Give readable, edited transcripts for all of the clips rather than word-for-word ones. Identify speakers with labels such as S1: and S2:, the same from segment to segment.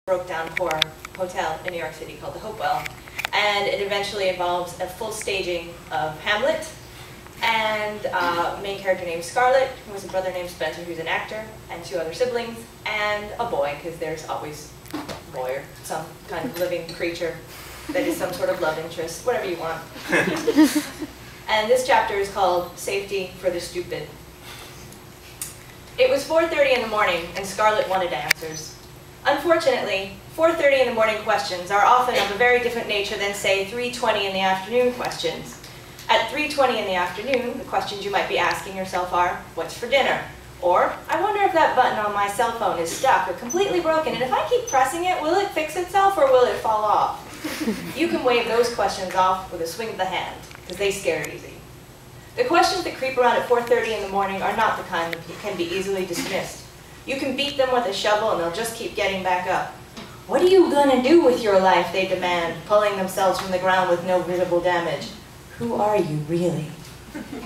S1: broke down poor hotel in New York City called the Hopewell, and it eventually involves a full staging of Hamlet, and main character named Scarlett, who has a brother named Spencer who's an actor, and 2 other siblings, and a boy, because there's always a boy or some kind of living creature that is some sort of love interest, whatever you want. And this chapter is called Safety for the Stupid. It was 4:30 in the morning, and Scarlett wanted answers. Unfortunately, 4:30 in the morning questions are often of a very different nature than, say, 3:20 in the afternoon questions. At 3:20 in the afternoon, the questions you might be asking yourself are, what's for dinner? Or, I wonder if that button on my cell phone is stuck or completely broken, and if I keep pressing it, will it fix itself or will it fall off? You can wave those questions off with a swing of the hand, because they scare easy. The questions that creep around at 4:30 in the morning are not the kind that can be easily dismissed. You can beat them with a shovel and they'll just keep getting back up. What are you gonna do with your life, they demand, pulling themselves from the ground with no visible damage. Who are you, really?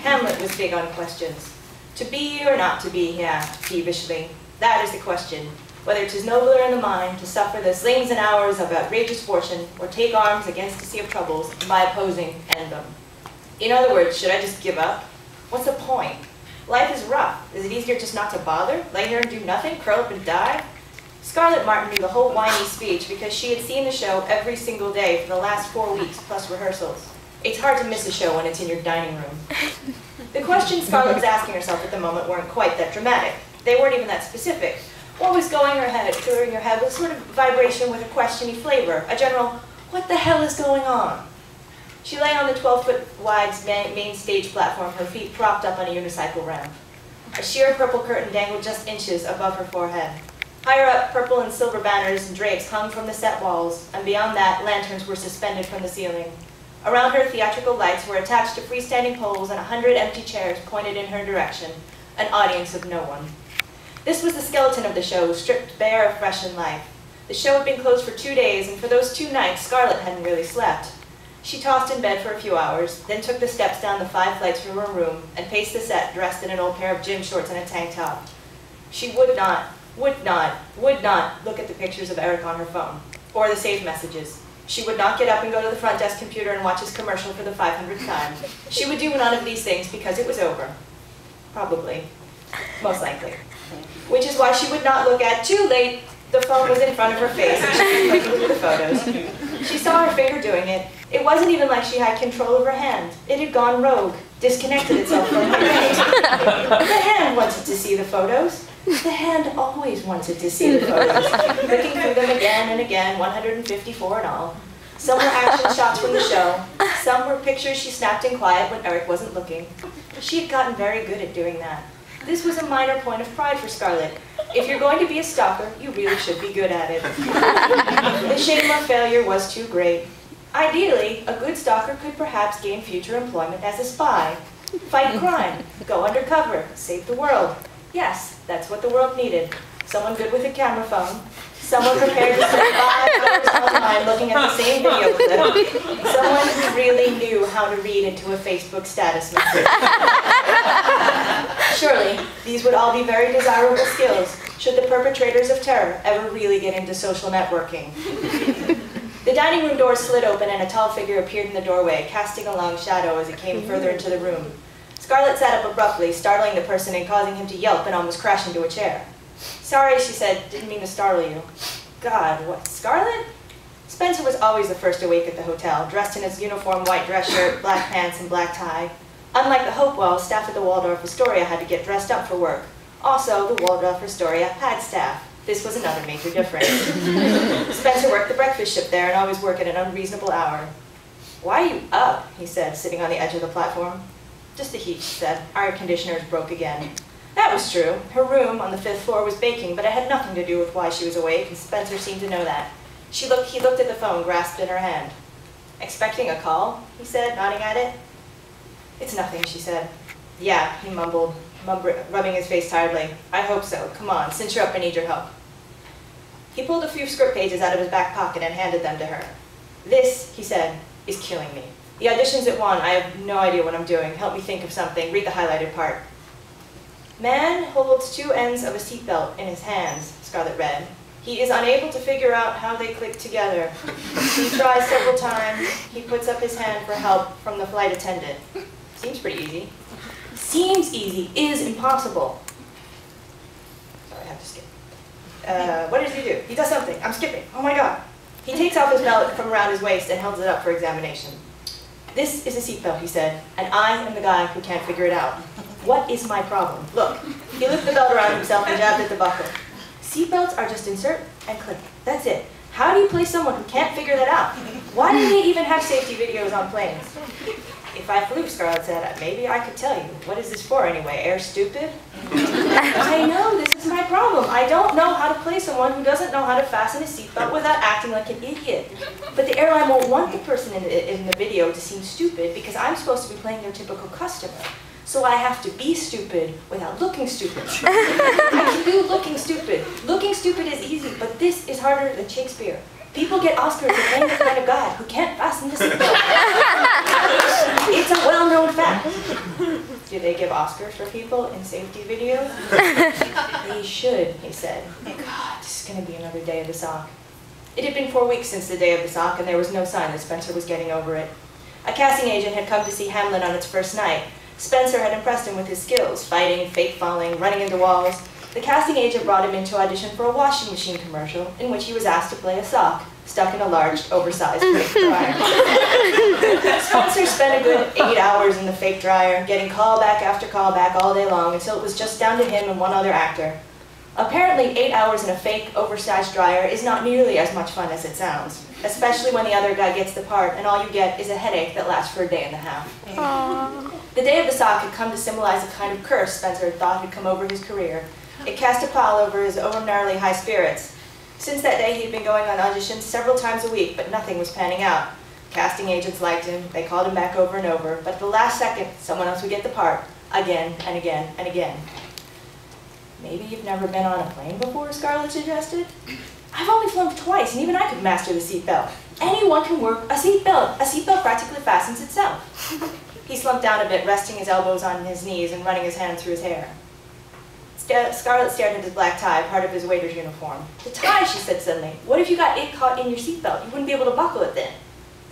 S1: Hamlet was big on questions. To be or not to be, he asked peevishly. That is the question. Whether 'tis nobler in the mind to suffer the slings and hours of outrageous fortune, or take arms against a sea of troubles, and by opposing end them. In other words, should I just give up? What's the point? Life is rough. Is it easier just not to bother? Lay here and do nothing? Curl up and die? Scarlett Martin knew the whole whiny speech because she had seen the show every single day for the last 4 weeks, plus rehearsals. It's hard to miss a show when it's in your dining room. The questions Scarlett was asking herself at the moment weren't quite that dramatic. They weren't even that specific. What was going through in her head was sort of vibration with a questiony flavor, a general, what the hell is going on? She lay on the 12-foot wide main stage platform, her feet propped up on a unicycle ramp. A sheer purple curtain dangled just inches above her forehead. Higher up, purple and silver banners and drapes hung from the set walls, and beyond that, lanterns were suspended from the ceiling. Around her, theatrical lights were attached to freestanding poles, and 100 empty chairs pointed in her direction, an audience of no one. This was the skeleton of the show, stripped bare of fresh and life. The show had been closed for 2 days, and for those 2 nights, Scarlett hadn't really slept. She tossed in bed for a few hours, then took the steps down the 5 flights from her room and paced the set dressed in an old pair of gym shorts and a tank top. She would not look at the pictures of Eric on her phone, or the saved messages. She would not get up and go to the front desk computer and watch his commercial for the 500th time. She would do none of these things because it was over. Probably. Most likely. Which is why she would not look at, too late, the phone was in front of her face and she was looking through the photos. She saw her finger doing it. It wasn't even like she had control of her hand. It had gone rogue, disconnected itself from her face. The hand wanted to see the photos. The hand always wanted to see the photos, clicking through them again and again, 154 in all. Some were action shots from the show. Some were pictures she snapped in quiet when Eric wasn't looking. She had gotten very good at doing that. This was a minor point of pride for Scarlett. If you're going to be a stalker, you really should be good at it. The shame of failure was too great. Ideally, a good stalker could perhaps gain future employment as a spy. Fight crime, go undercover, save the world. Yes, that's what the world needed. Someone good with a camera phone, someone prepared to spend 5 hours online looking at the same video clip, someone who really knew how to read into a Facebook status message. Surely, these would all be very desirable skills should the perpetrators of terror ever really get into social networking. The dining room door slid open and a tall figure appeared in the doorway, casting a long shadow as it came further into the room. Scarlett sat up abruptly, startling the person and causing him to yelp and almost crash into a chair. Sorry, she said, didn't mean to startle you. God, what, Scarlett? Spencer was always the first awake at the hotel, dressed in his uniform white dress shirt, black pants, and black tie. Unlike the Hopewell, staff at the Waldorf Astoria had to get dressed up for work. Also, the Waldorf Astoria had staff. This was another major difference. Spencer worked the breakfast shift there and always worked at an unreasonable hour. Why are you up? He said, sitting on the edge of the platform. Just the heat, she said. Our air conditioners broke again. That was true. Her room on the 5th floor was baking, but it had nothing to do with why she was awake, and Spencer seemed to know that. He looked at the phone grasped in her hand. Expecting a call? He said, nodding at it. It's nothing, she said. Yeah, he mumbled, rubbing his face tiredly. I hope so. Come on, since you're up, I need your help. He pulled a few script pages out of his back pocket and handed them to her. This, he said, is killing me. The audition's at 1. I have no idea what I'm doing. Help me think of something. Read the highlighted part. Man holds 2 ends of a seatbelt in his hands, Scarlett read. He is unable to figure out how they click together. He tries several times. He puts up his hand for help from the flight attendant. Seems pretty easy. Seems easy is impossible. Sorry, I have to skip. What does he do? He does something. I'm skipping. Oh my god. He takes off his belt from around his waist and holds it up for examination. This is a seatbelt, he said, and I am the guy who can't figure it out. What is my problem? Look, he looped the belt around himself and jabbed at the buckle. Seatbelts are just insert and click. That's it. How do you place someone who can't figure that out? Why do they even have safety videos on planes? If I flew, Scarlett said, maybe I could tell you. What is this for anyway? Air stupid? I know, this is my problem. I don't know how to play someone who doesn't know how to fasten a seatbelt without acting like an idiot. But the airline won't want the person in the video to seem stupid because I'm supposed to be playing their typical customer. So I have to be stupid without looking stupid. I can do looking stupid. Looking stupid is easy, but this is harder than Shakespeare. People get Oscars for playing the kind of guy who can't fasten the seatbelt. It's a well-known fact. Do they give Oscars for people in safety videos? They should, he said. God, this is going to be another day of the sock. It had been 4 weeks since the day of the sock, and there was no sign that Spencer was getting over it. A casting agent had come to see Hamlet on its first night. Spencer had impressed him with his skills, fighting, fake falling, running into walls. The casting agent brought him in to audition for a washing machine commercial in which he was asked to play a sock stuck in a large, oversized fake dryer. Spencer spent a good 8 hours in the fake dryer, getting callback after callback all day long until it was just down to him and one other actor. Apparently, 8 hours in a fake, oversized dryer is not nearly as much fun as it sounds, especially when the other guy gets the part and all you get is a headache that lasts for a day and a half.
S2: Aww.
S1: The day of the sock had come to symbolize a kind of curse Spencer had thought had come over his career. It cast a pall over his ordinarily high spirits. Since that day, he had been going on auditions several times a week, but nothing was panning out. Casting agents liked him, they called him back over and over, but at the last second, someone else would get the part, again and again and again. Maybe you've never been on a plane before, Scarlett suggested. I've only flown twice, and even I could master the seatbelt. Anyone can work a seatbelt. A seatbelt practically fastens itself. He slumped down a bit, resting his elbows on his knees and running his hand through his hair. Scarlett stared at his black tie, part of his waiter's uniform. The tie, she said suddenly. What if you got it caught in your seatbelt? You wouldn't be able to buckle it then.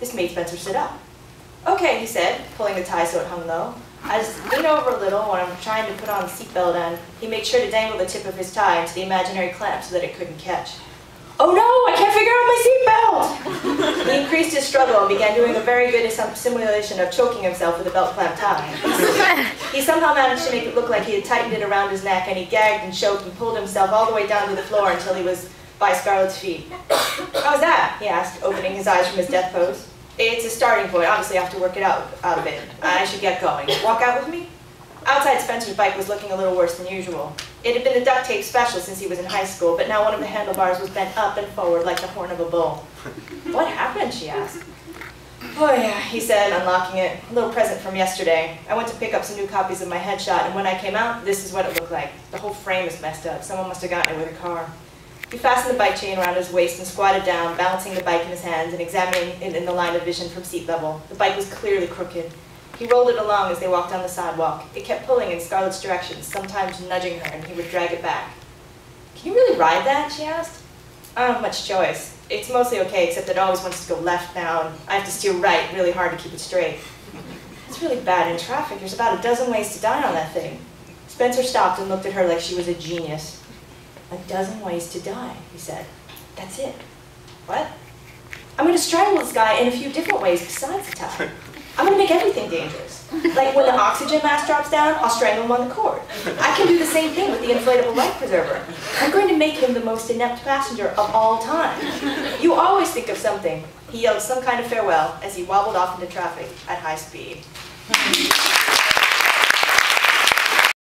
S1: This made Spencer sit up. Okay, he said, pulling the tie so it hung low. I just lean over a little when I'm trying to put on the seatbelt and he made sure to dangle the tip of his tie into the imaginary clamp so that it couldn't catch. Oh no, I can't figure out my seatbelt! He increased his struggle and began doing a very good simulation of choking himself with a belt clamp tie. He somehow managed to make it look like he had tightened it around his neck, and he gagged and choked and pulled himself all the way down to the floor until he was by Scarlett's feet. How's that? He asked, opening his eyes from his death pose. It's a starting point. Obviously, I have to work it out a bit. I should get going. Walk out with me? Outside, Spencer's bike was looking a little worse than usual. It had been the duct tape special since he was in high school, but now one of the handlebars was bent up and forward like the horn of a bull. What happened? She asked. Oh yeah, he said, unlocking it. A little present from yesterday. I went to pick up some new copies of my headshot, and when I came out, this is what it looked like. The whole frame is messed up. Someone must have gotten it with a car. He fastened the bike chain around his waist and squatted down, balancing the bike in his hands and examining it in the line of vision from seat level. The bike was clearly crooked. He rolled it along as they walked down the sidewalk. It kept pulling in Scarlett's direction, sometimes nudging her, and he would drag it back. Can you really ride that? She asked. I don't have much choice. It's mostly okay, except it always wants to go left now, and I have to steer right really hard to keep it straight. It's really bad in traffic. There's about a dozen ways to die on that thing. Spencer stopped and looked at her like she was a genius. A dozen ways to die, he said. That's it. What? I'm going to strangle this guy in a few different ways besides the tie. I'm going to make everything dangerous. Like when the oxygen mask drops down, I'll strangle him on the cord. I can do the same thing with the inflatable life preserver. I'm going to make him the most inept passenger of all time. You always think of something. He yelled some kind of farewell as he wobbled off into traffic at high speed.